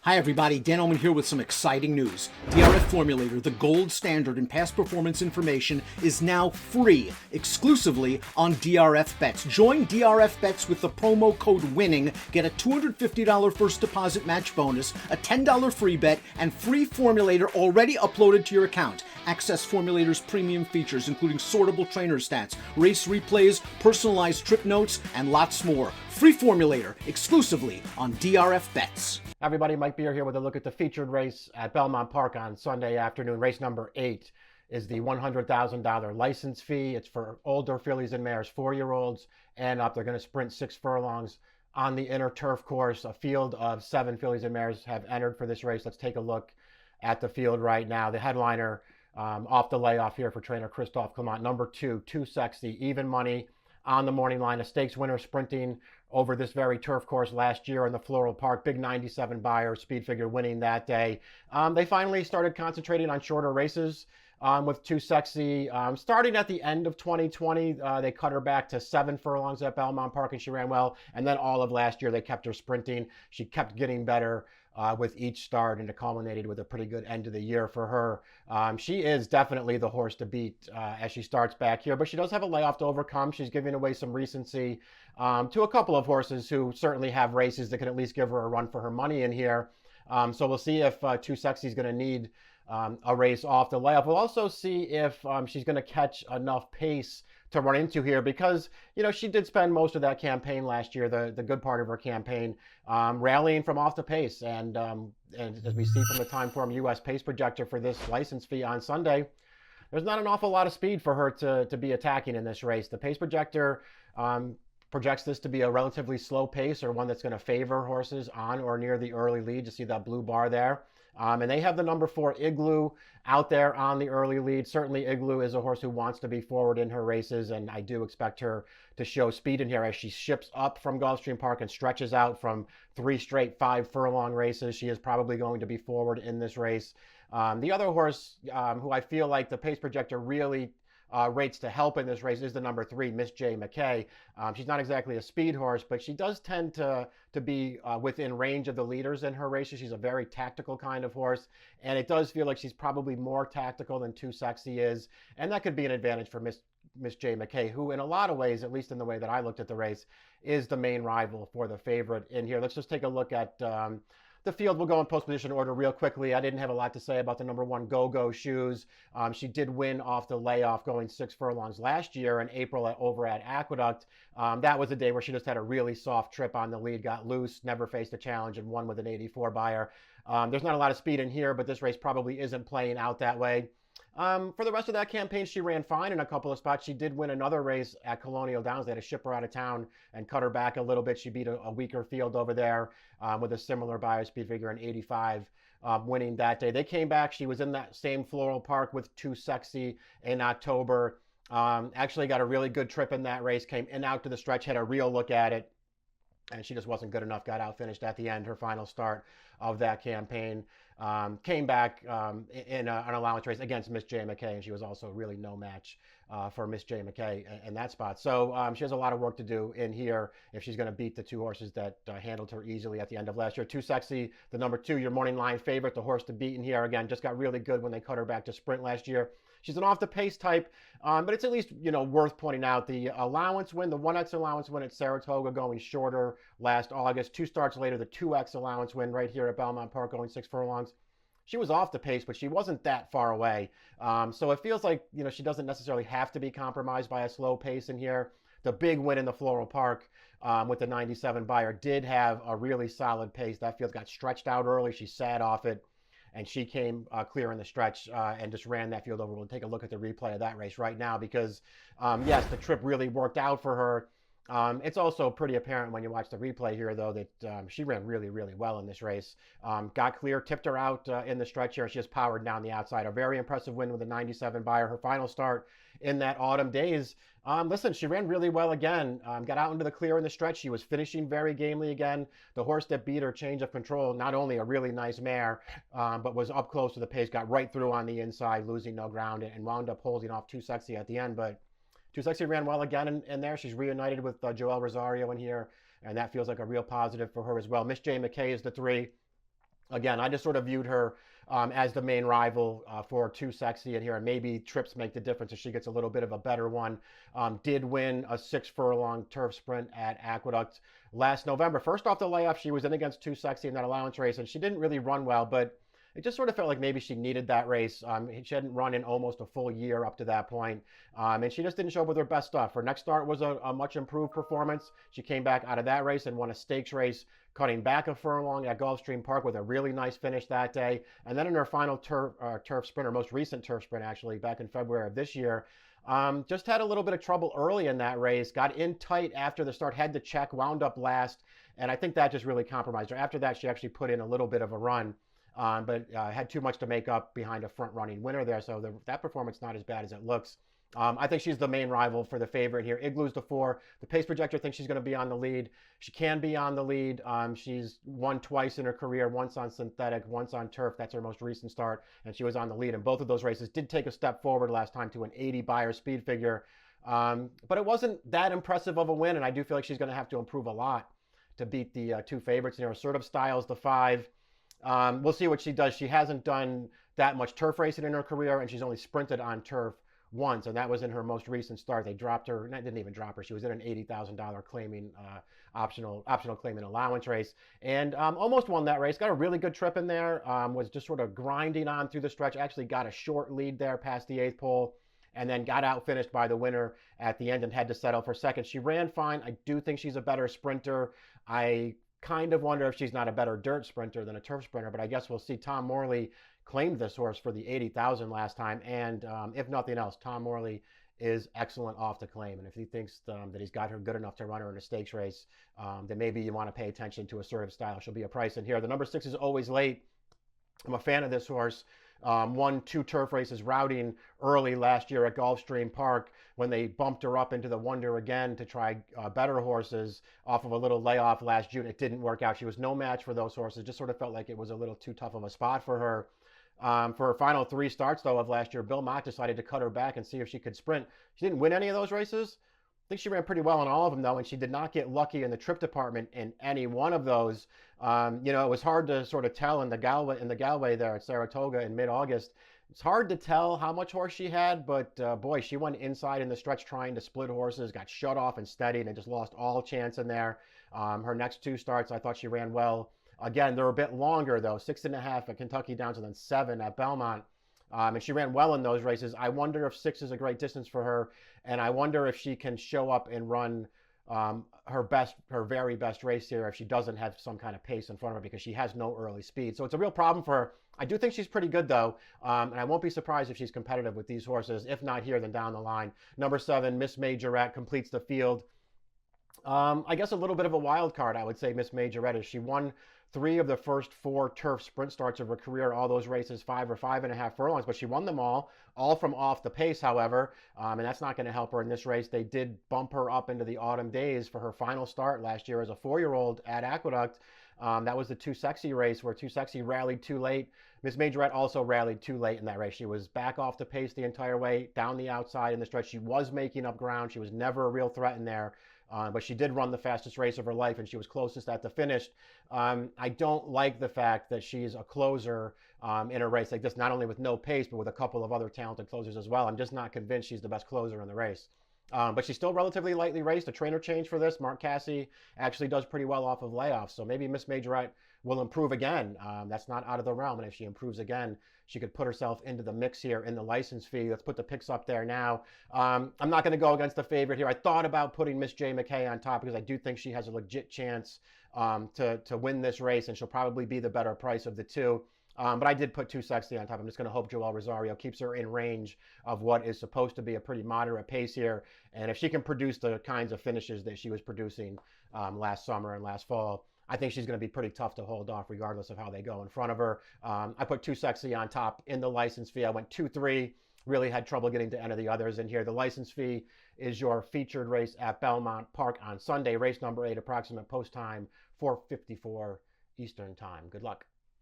Hi everybody, Dan Oman here with some exciting news. DRF Formulator, the gold standard in past performance information, is now free, exclusively on DRF Bets. Join DRF Bets with the promo code WINNING, get a $250 first deposit match bonus, a $10 free bet, and free Formulator already uploaded to your account. Access Formulator's premium features, including sortable trainer stats, race replays, personalized trip notes, and lots more. Free Formulator, exclusively on DRF Bets. Everybody, Mike Beer here with a look at the featured race at Belmont Park on Sunday afternoon. Race number 8 is the $100,000 license fee. It's for older fillies and mares, 4-year-olds and up. They're going to sprint 6 furlongs on the inner turf course. A field of 7 fillies and mares have entered for this race. Let's take a look at the field right now. The headliner off the layoff here for trainer Christophe Clement. Number 2, Too Sexy, even money on the morning line. A stakes winner sprinting over this very turf course last year in the Floral Park. Big 97 buyer, speed figure winning that day. They finally started concentrating on shorter races with Too Sexy. Starting at the end of 2020, they cut her back to 7 furlongs at Belmont Park and she ran well. And then all of last year, they kept her sprinting. She kept getting better with each start, and it culminated with a pretty good end of the year for her. She is definitely the horse to beat as she starts back here, but she does have a layoff to overcome. She's giving away some recency to a couple of horses who certainly have races that can at least give her a run for her money in here. So we'll see if Too Sexy is going to need a race off the layoff. We'll also see if she's going to catch enough pace to run into here, because she did spend most of that campaign last year, the good part of her campaign, rallying from off the pace. And as we see from the Timeform US pace projector for this license fee on Sunday, there's not an awful lot of speed for her to be attacking in this race. The pace projector projects this to be a relatively slow pace, or one that's going to favor horses on or near the early lead. You see that blue bar there. And they have the number 4 Igloo out there on the early lead. Certainly Igloo is a horse who wants to be forward in her races, and I do expect her to show speed in here as she ships up from Gulfstream Park and stretches out from 3 straight 5 furlong races. She is probably going to be forward in this race. The other horse who I feel like the pace projector really rates to help in this race is the number 3, Miss J. McKay. She's not exactly a speed horse, but she does tend to be within range of the leaders in her races. She's a very tactical kind of horse, and it does feel like she's probably more tactical than Too Sexy is, and that could be an advantage for Miss J. McKay, who in a lot of ways, at least in the way that I looked at the race, is the main rival for the favorite in here. Let's just take a look at the field. Will go in post position order real quickly. I didn't have a lot to say about the number 1 Go-Go Shoes. She did win off the layoff going 6 furlongs last year in April over at Aqueduct. That was a day where she just had a really soft trip on the lead, got loose, never faced a challenge, and won with an 84 buyer. There's not a lot of speed in here, but this race probably isn't playing out that way. For the rest of that campaign, she ran fine in a couple of spots. She did win another race at Colonial Downs. They had to ship her out of town and cut her back a little bit. She beat a weaker field over there with a similar buyer speed figure, an 85, winning that day. They came back. She was in that same Floral Park with Too Sexy in October. Actually got a really good trip in that race, came in out to the stretch, had a real look at it, and she just wasn't good enough, got out finished at the end, her final start of that campaign. Came back in an allowance race against Miss J. McKay, and she was also really no match for Miss J. McKay in that spot. So she has a lot of work to do in here if she's going to beat the 2 horses that handled her easily at the end of last year. Too Sexy, the number 2, your morning line favorite, the horse to beat in here. Again, just got really good when they cut her back to sprint last year. She's an off-the-pace type, but it's at least worth pointing out the allowance win, the 1X allowance win at Saratoga going shorter last August. 2 starts later, the 2X allowance win right here at Belmont Park going 6 furlongs. She was off the pace, but she wasn't that far away. So it feels like she doesn't necessarily have to be compromised by a slow pace in here. The big win in the Floral Park with the 97 buyer did have a really solid pace. That field got stretched out early. She sat off it, and she came clear in the stretch and just ran that field over. We'll take a look at the replay of that race right now because, yes, the trip really worked out for her. It's also pretty apparent when you watch the replay here, though, that she ran really, really well in this race. Got clear, tipped her out in the stretch here, and she just powered down the outside. A very impressive win with a 97 buyer. Her final start in that autumn days. Listen, she ran really well again. Got out into the clear in the stretch. She was finishing very gamely again. The horse that beat her, Change of Control, not only a really nice mare, but was up close to the pace, got right through on the inside, losing no ground, and wound up holding off Too Sexy at the end. But Too Sexy ran well again in there. She's reunited with Joel Rosario in here, and that feels like a real positive for her as well. Miss J. McKay is the 3. Again, I just sort of viewed her as the main rival for Too Sexy in here, and maybe trips make the difference if she gets a little bit of a better one. Did win a 6 furlong turf sprint at Aqueduct last November. First off the layoff, she was in against Too Sexy in that allowance race, and she didn't really run well, but it just sort of felt like maybe she needed that race. She hadn't run in almost a full year up to that point, and she just didn't show up with her best stuff. Her next start was a much improved performance. She came back out of that race and won a stakes race, cutting back a furlong at Gulfstream Park with a really nice finish that day. And then in her final turf sprint, or most recent turf sprint actually, back in February of this year, just had a little bit of trouble early in that race, got in tight after the start, had to check, wound up last, and I think that just really compromised her. After that, she actually put in a little bit of a run, but had too much to make up behind a front-running winner there, so that performance not as bad as it looks. I think she's the main rival for the favorite here. Igloo's the 4. The pace projector thinks she's going to be on the lead. She can be on the lead. She's won twice in her career, once on synthetic, once on turf. That's her most recent start, and she was on the lead in both of those races. Did take a step forward last time to an 80 Beyer speed figure, but it wasn't that impressive of a win, and I do feel like she's going to have to improve a lot to beat the 2 favorites. Assertive Style's the 5. We'll see what she does. She hasn't done that much turf racing in her career, and she's only sprinted on turf once, and that was in her most recent start. They dropped her, didn't even drop her. She was in an $80,000 claiming optional claiming allowance race, and almost won that race. Got a really good trip in there. Was just sort of grinding on through the stretch. Actually got a short lead there past the 8th pole, and then got out finished by the winner at the end and had to settle for second. She ran fine. I do think she's a better sprinter. I kind of wonder if she's not a better dirt sprinter than a turf sprinter, but I guess we'll see. Tom Morley claimed this horse for the 80,000 last time, and if nothing else, Tom Morley is excellent off the claim, and if he thinks that he's got her good enough to run her in a stakes race, then maybe you want to pay attention to Assertive Style. She'll be a price in here. The number 6 is Always Late. I'm a fan of this horse. Won 2 turf races routing early last year at Gulfstream Park when they bumped her up into the Wonder again to try better horses off of a little layoff last June. It didn't work out. She was no match for those horses. Just sort of felt like it was a little too tough of a spot for her. For her final 3 starts, though, of last year, Bill Mott decided to cut her back and see if she could sprint. She didn't win any of those races. I think she ran pretty well in all of them, though, and she did not get lucky in the trip department in any one of those. It was hard to sort of tell in the Galway there at Saratoga in mid-August. It's hard to tell how much horse she had, but boy, she went inside in the stretch trying to split horses, got shut off and steadied, and just lost all chance in there. Her next 2 starts, I thought she ran well. Again, they're a bit longer, though, 6.5 at Kentucky Downs and then 7 at Belmont. And she ran well in those races. I wonder if 6 is a great distance for her, and I wonder if she can show up and run her very best race here if she doesn't have some kind of pace in front of her, because she has no early speed. So it's a real problem for her. I do think she's pretty good, though, and I won't be surprised if she's competitive with these horses. If not here, then down the line. Number 7, Miss Majorette, completes the field. I guess a little bit of a wild card, I would say, Miss Majorette is. She won 3 of the first 4 turf sprint starts of her career, all those races 5 or 5.5 furlongs, but she won them all from off the pace, however, and that's not going to help her in this race. They did bump her up into the autumn days for her final start last year as a 4-year-old at Aqueduct. That was the Too Sexy race where Too Sexy rallied too late. Miss Majorette also rallied too late in that race. She was back off the pace the entire way, down the outside in the stretch. She was making up ground. She was never a real threat in there. But she did run the fastest race of her life, and she was closest at the finish. I don't like the fact that she's a closer in a race like this, not only with no pace, but with a couple of other talented closers as well. I'm just not convinced she's the best closer in the race. But she's still relatively lightly raced. A trainer change for this. Mark Casse actually does pretty well off of layoffs, so maybe Miss Majorette will improve again. That's not out of the realm, and if she improves again, she could put herself into the mix here in the license fee. Let's put the picks up there now. I'm not going to go against the favorite here. I thought about putting Miss J. McKay on top because I do think she has a legit chance to win this race, and she'll probably be the better price of the 2. But I did put Too Sexy on top. I'm just going to hope Joel Rosario keeps her in range of what is supposed to be a pretty moderate pace here. And if she can produce the kinds of finishes that she was producing last summer and last fall, I think she's going to be pretty tough to hold off regardless of how they go in front of her. I put Too Sexy on top in the license fee. I went 2-3, really had trouble getting to any of the others in here. The license fee is your featured race at Belmont Park on Sunday, race number 8, approximate post time 4:54 Eastern time. Good luck.